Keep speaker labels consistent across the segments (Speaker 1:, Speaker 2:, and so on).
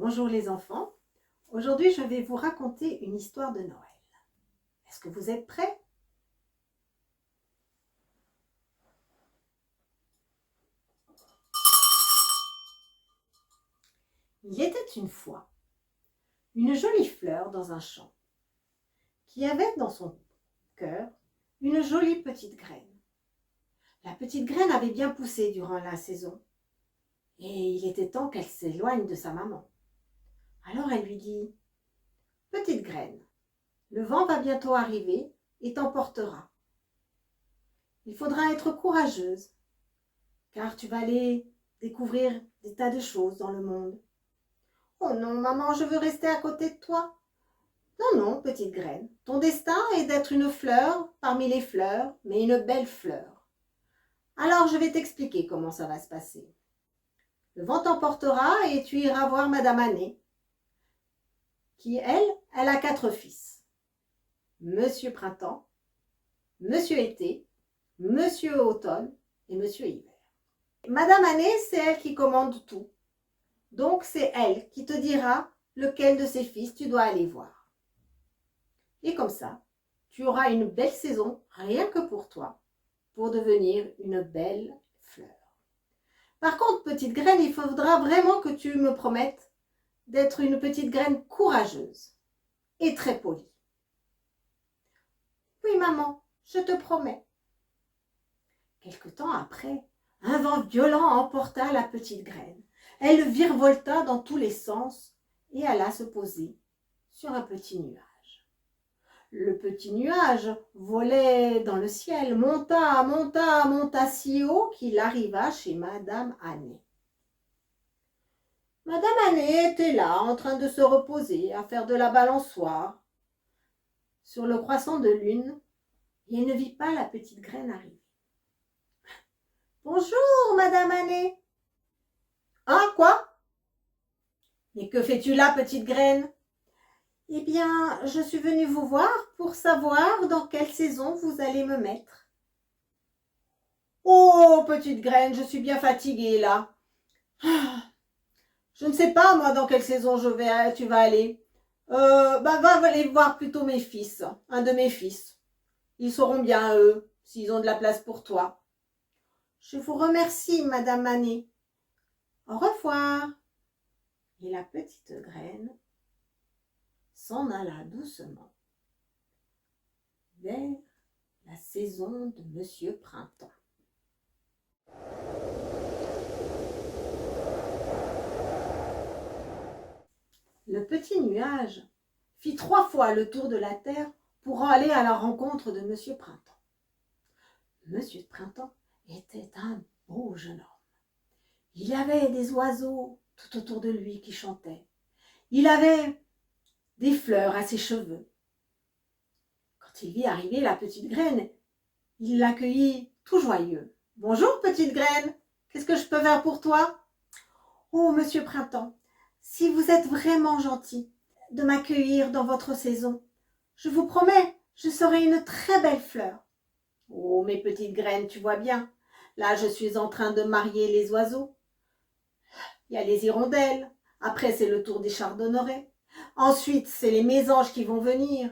Speaker 1: Bonjour les enfants, aujourd'hui je vais vous raconter une histoire de Noël. Est-ce que vous êtes prêts? Il était une fois une jolie fleur dans un champ qui avait dans son cœur une jolie petite graine. La petite graine avait bien poussé durant la saison et il était temps qu'elle s'éloigne de sa maman. Alors elle lui dit: « Petite graine, le vent va bientôt arriver et t'emportera. Il faudra être courageuse, car tu vas aller découvrir des tas de choses dans le monde. » « Oh non, maman, je veux rester à côté de toi. » »« Non, non, petite graine, ton destin est d'être une fleur parmi les fleurs, mais une belle fleur. Alors je vais t'expliquer comment ça va se passer. Le vent t'emportera et tu iras voir Madame Année, qui, elle a 4 fils. Monsieur Printemps, Monsieur Été, Monsieur Automne et Monsieur Hiver. Madame Année, c'est elle qui commande tout. Donc c'est elle qui te dira lequel de ses fils tu dois aller voir. Et comme ça, tu auras une belle saison rien que pour toi, pour devenir une belle fleur. Par contre, petite graine, il faudra vraiment que tu me promettes d'être une petite graine courageuse et très polie. Oui, maman, je te promets. Quelque temps après, un vent violent emporta la petite graine. Elle virevolta dans tous les sens et alla se poser sur un petit nuage. Le petit nuage volait dans le ciel, monta si haut qu'il arriva chez Madame Année. Madame Année était là, en train de se reposer, à faire de la balançoire sur le croissant de lune, et elle ne vit pas la petite graine arriver. « Bonjour, Madame Année. »« Hein, quoi? Mais que fais-tu là, petite graine? » ?»« Eh bien, je suis venue vous voir pour savoir dans quelle saison vous allez me mettre. »« Oh, petite graine, je suis bien fatiguée là. Je ne sais pas, moi, dans quelle saison tu vas aller. Va aller voir plutôt mes fils, un de mes fils. Ils sauront bien, eux, s'ils ont de la place pour toi. »« Je vous remercie, Madame Année. Au revoir. » Et la petite graine s'en alla doucement vers la saison de Monsieur Printemps. Le petit nuage fit 3 fois le tour de la terre pour aller à la rencontre de Monsieur Printemps. Monsieur Printemps était un beau jeune homme. Il y avait des oiseaux tout autour de lui qui chantaient. Il avait des fleurs à ses cheveux. Quand il vit arriver la petite graine, il l'accueillit tout joyeux. « Bonjour, petite graine, qu'est-ce que je peux faire pour toi? »« Oh, Monsieur Printemps, si vous êtes vraiment gentil de m'accueillir dans votre saison, je vous promets, je serai une très belle fleur. »« Oh, mes petites graines, tu vois bien, là je suis en train de marier les oiseaux. Il y a les hirondelles, après c'est le tour des chardonnerets, ensuite c'est les mésanges qui vont venir,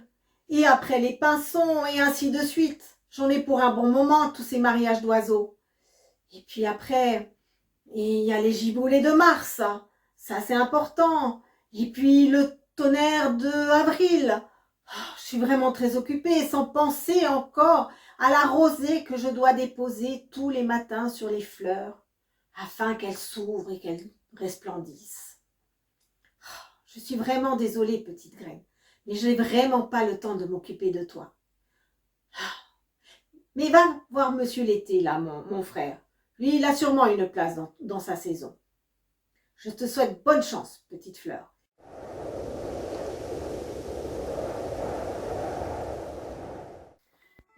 Speaker 1: et après les pinsons, et ainsi de suite. J'en ai pour un bon moment, tous ces mariages d'oiseaux. Et puis après, il y a les giboulées de mars, ça c'est important. Et puis le tonnerre de avril. Je suis vraiment très occupée, sans penser encore à la rosée que je dois déposer tous les matins sur les fleurs, afin qu'elles s'ouvrent et qu'elles resplendissent. Je suis vraiment désolée, petite graine, mais je n'ai vraiment pas le temps de m'occuper de toi. Mais va voir Monsieur l'été, là, mon frère. Lui, il a sûrement une place dans sa saison. Je te souhaite bonne chance, petite fleur.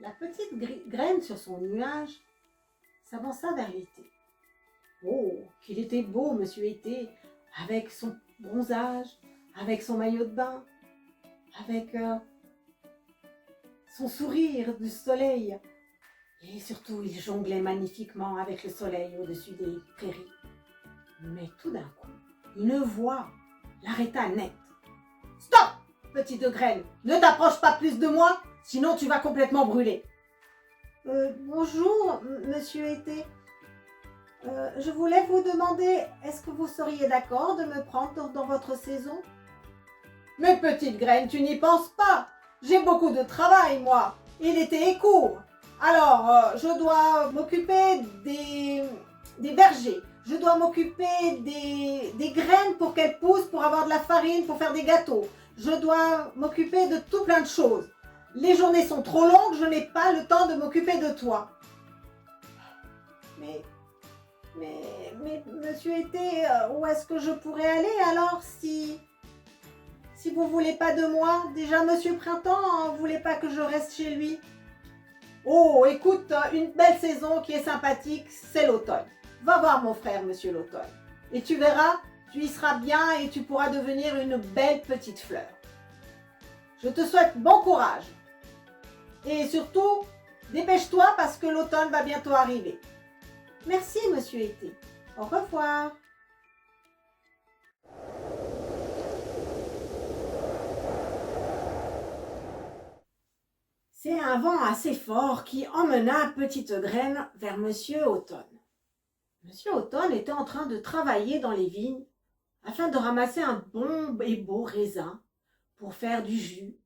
Speaker 1: La petite graine sur son nuage s'avança vers l'été. Oh, qu'il était beau, Monsieur Été, avec son bronzage, avec son maillot de bain, avec son sourire du soleil. Et surtout, il jonglait magnifiquement avec le soleil au-dessus des prairies. Mais tout d'un coup, une voix l'arrêta net. « Stop, petite graine, ne t'approche pas plus de moi, sinon tu vas complètement brûler. » Bonjour, monsieur Été. Je voulais vous demander, est-ce que vous seriez d'accord de me prendre dans votre saison? Mais petite graine, tu n'y penses pas. J'ai beaucoup de travail, moi, et l'été est court. Alors, je dois m'occuper des bergers. Je dois m'occuper des graines pour qu'elles poussent, pour avoir de la farine, pour faire des gâteaux. Je dois m'occuper de tout plein de choses. Les journées sont trop longues, je n'ai pas le temps de m'occuper de toi. Mais monsieur Été, où est-ce que je pourrais aller alors si vous voulez pas de moi? Déjà monsieur Printemps ne voulait pas que je reste chez lui. Oh, écoute, une belle saison qui est sympathique, c'est l'automne. Va voir mon frère, monsieur l'automne. Et tu verras, tu y seras bien et tu pourras devenir une belle petite fleur. Je te souhaite bon courage. Et surtout, dépêche-toi parce que l'automne va bientôt arriver. Merci, monsieur Été. Au revoir. C'est un vent assez fort qui emmena Petite Graine vers monsieur Automne. Monsieur Automne était en train de travailler dans les vignes afin de ramasser un bon et beau raisin pour faire du jus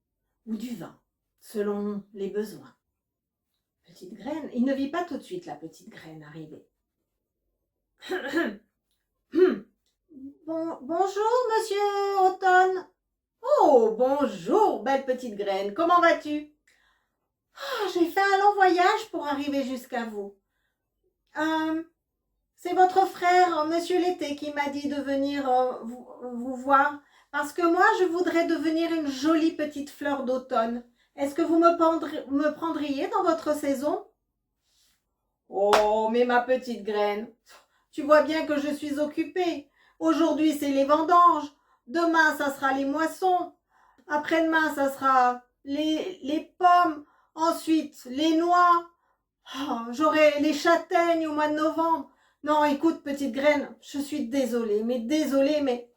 Speaker 1: ou du vin, selon les besoins. Petite Graine, il ne vit pas tout de suite la Petite Graine arriver. Bonjour, monsieur Automne. Oh, bonjour, belle Petite Graine, comment vas-tu? J'ai fait un long voyage pour arriver jusqu'à vous. C'est votre frère, monsieur L'été, qui m'a dit de venir vous voir, parce que moi, je voudrais devenir une jolie petite fleur d'automne. Est-ce que vous me prendriez dans votre saison? Oh, mais ma Petite Graine, tu vois bien que je suis occupée. Aujourd'hui, c'est les vendanges. Demain, ça sera les moissons. Après-demain, ça sera les pommes. Ensuite, les noix. Oh, j'aurai les châtaignes au mois de novembre. Non, écoute, Petite Graine, je suis désolée, mais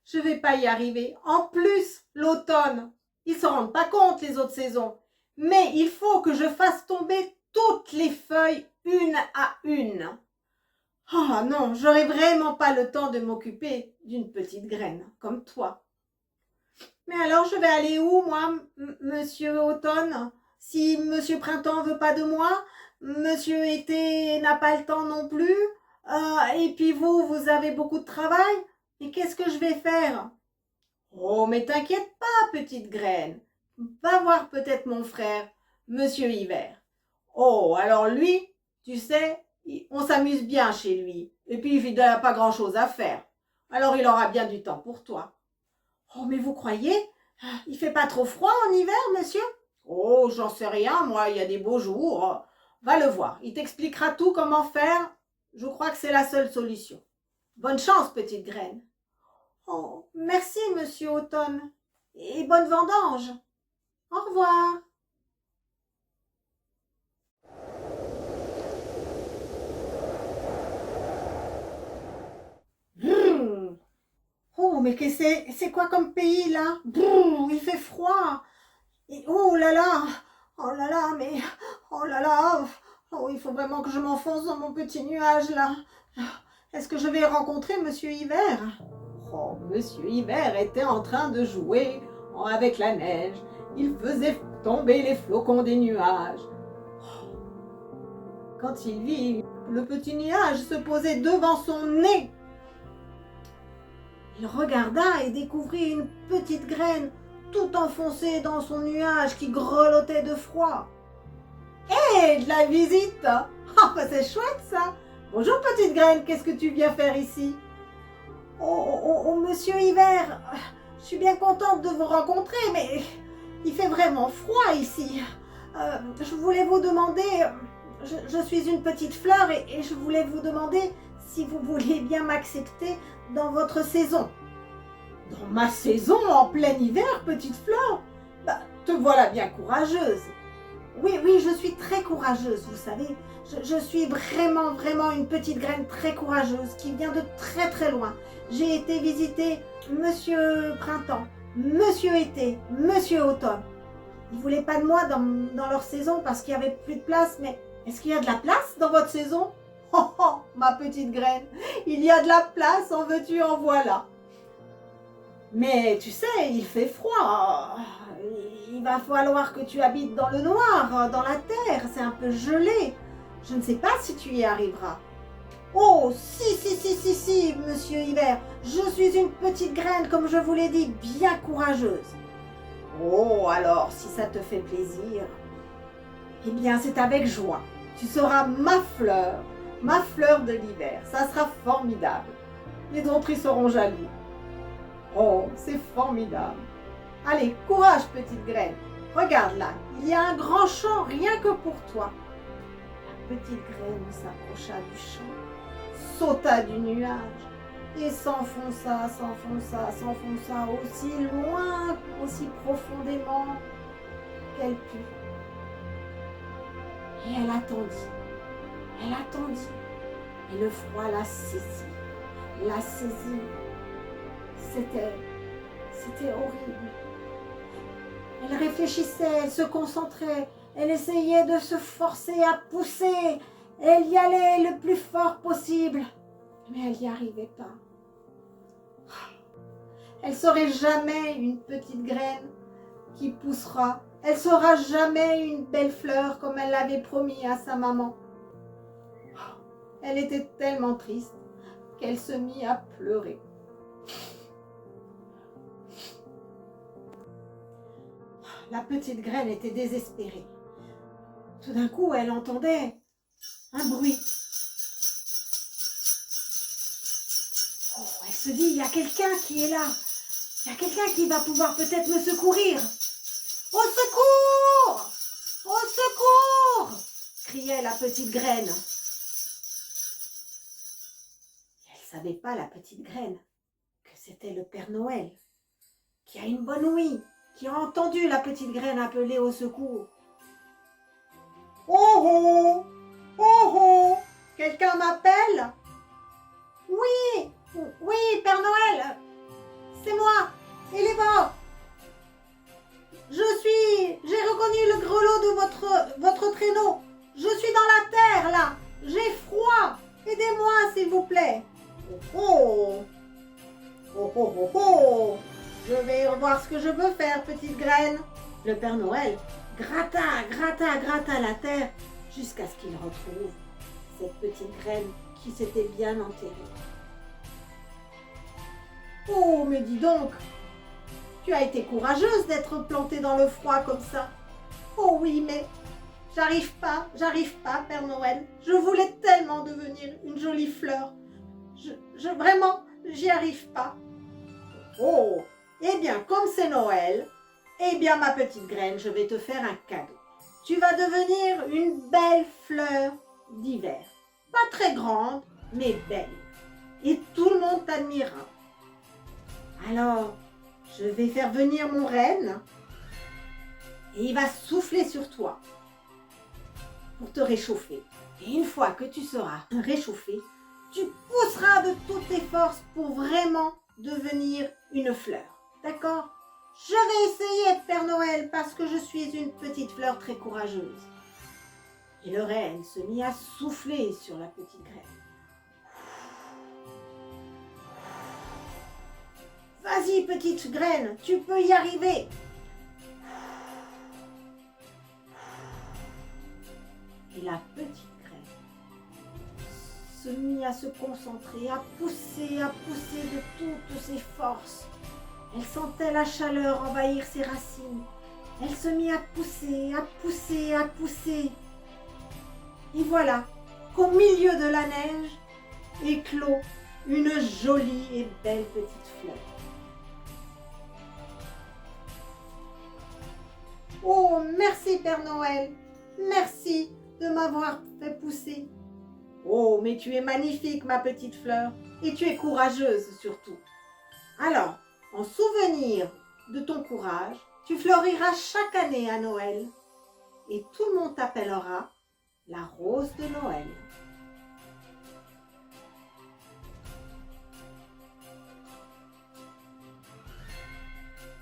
Speaker 1: je vais pas y arriver. En plus, l'automne, ils se rendent pas compte les autres saisons. Mais il faut que je fasse tomber toutes les feuilles une à une. Oh non, j'aurai vraiment pas le temps de m'occuper d'une petite graine comme toi. Mais alors je vais aller où, moi, monsieur Automne? Si monsieur Printemps veut pas de moi, monsieur Été n'a pas le temps non plus, et puis vous avez beaucoup de travail, et qu'est-ce que je vais faire? Oh, mais t'inquiète pas, petite graine. Va voir peut-être mon frère, monsieur Hiver. Oh, alors lui, tu sais, on s'amuse bien chez lui. Et puis, il n'a pas grand-chose à faire. Alors, il aura bien du temps pour toi. Oh, mais vous croyez? Il fait pas trop froid en hiver, monsieur? Oh, j'en sais rien, moi, il y a des beaux jours. Va le voir, il t'expliquera tout comment faire. Je crois que c'est la seule solution. Bonne chance, petite graine. Oh, merci, monsieur Automne. Et bonne vendange. Au revoir. Oh, mais c'est quoi comme pays, là? Il fait froid. Et, oh là là, mais, oh là là, oh, il faut vraiment que je m'enfonce dans mon petit nuage, là. Est-ce que je vais rencontrer monsieur Hiver? Oh, monsieur Hiver était en train de jouer avec la neige. Il faisait tomber les flocons des nuages. Quand il vit le petit nuage se poser devant son nez, il regarda et découvrit une petite graine tout enfoncée dans son nuage qui grelottait de froid. Hé, de la visite! Ah, c'est chouette ça! Bonjour petite graine, qu'est-ce que tu viens faire ici? Oh, monsieur Hiver, je suis bien contente de vous rencontrer, mais il fait vraiment froid ici. Je voulais vous demander, je suis une petite fleur et je voulais vous demander si vous vouliez bien m'accepter dans votre saison. Dans ma saison, en plein hiver, petite fleur? Bah, te voilà bien courageuse. Oui, oui, je suis très courageuse, vous savez. Je suis vraiment, vraiment une petite graine très courageuse qui vient de très, très loin. J'ai été visiter Monsieur Printemps, Monsieur Été, Monsieur Automne. Ils ne voulaient pas de moi dans leur saison parce qu'il n'y avait plus de place, mais est-ce qu'il y a de la place dans votre saison? Oh, oh, ma petite graine, il y a de la place, en veux-tu, en voilà. Mais tu sais, il fait froid. Il va falloir que tu habites dans le noir, dans la terre. C'est un peu gelé. Je ne sais pas si tu y arriveras. Oh, si, monsieur Hiver. Je suis une petite graine, comme je vous l'ai dit, bien courageuse. Oh, alors, si ça te fait plaisir, eh bien, c'est avec joie. Tu seras ma fleur de l'hiver. Ça sera formidable. Les autres y seront jaloux. Oh, c'est formidable. Allez, courage, petite graine. Regarde là, il y a un grand champ rien que pour toi. La petite graine s'approcha du champ, sauta du nuage et s'enfonça aussi loin, aussi profondément qu'elle put. Et elle attendit, et le froid la saisit. C'était horrible. Elle réfléchissait, elle se concentrait, elle essayait de se forcer à pousser. Elle y allait le plus fort possible, mais elle n'y arrivait pas. Elle serait jamais une petite graine qui poussera. Elle sera jamais une belle fleur comme elle l'avait promis à sa maman. Elle était tellement triste qu'elle se mit à pleurer. La petite graine était désespérée. Tout d'un coup, elle entendait un bruit. Oh, elle se dit, il y a quelqu'un qui est là. Il y a quelqu'un qui va pouvoir peut-être me secourir. Au secours! Au secours! Criait la petite graine. Elle ne savait pas, la petite graine, que c'était le Père Noël, qui a une bonne ouïe, qui a entendu la petite graine appeler au secours. Oh oh! Oh oh! Quelqu'un m'appelle? Oui! Oui, Père Noël! C'est moi! Il est mort! J'ai reconnu le grelot de votre traîneau. Je suis dans la terre, là. J'ai froid. Aidez-moi, s'il vous plaît. Oh, oh, oh, oh, oh. Je vais voir ce que je peux faire, petite graine. Le Père Noël gratta la terre jusqu'à ce qu'il retrouve cette petite graine qui s'était bien enterrée. Oh, mais dis donc, tu as été courageuse d'être plantée dans le froid comme ça. Oh oui, mais j'arrive pas, Père Noël. Je voulais tellement devenir une jolie fleur. Vraiment, j'y arrive pas. Oh, eh bien, comme c'est Noël, eh bien, ma petite graine, je vais te faire un cadeau. Tu vas devenir une belle fleur d'hiver. Pas très grande, mais belle. Et tout le monde t'admirera. Alors, je vais faire venir mon renne et il va souffler sur toi pour te réchauffer. Et une fois que tu seras réchauffé, tu pousseras de toutes tes forces pour vraiment devenir une fleur. D'accord? Je vais essayer, Père Noël, parce que je suis une petite fleur très courageuse. Et le renne se mit à souffler sur la petite graine. Vas-y, petite graine, tu peux y arriver. Et la petite graine se mit à se concentrer, à pousser de toutes ses forces. Elle sentait la chaleur envahir ses racines. Elle se mit à pousser. Et voilà qu'au milieu de la neige éclot une jolie et belle petite fleur. Oh, merci Père Noël, merci de m'avoir fait pousser. Oh, mais tu es magnifique, ma petite fleur, et tu es courageuse surtout. Alors, en souvenir de ton courage, tu fleuriras chaque année à Noël. et tout le monde t'appellera la rose de Noël.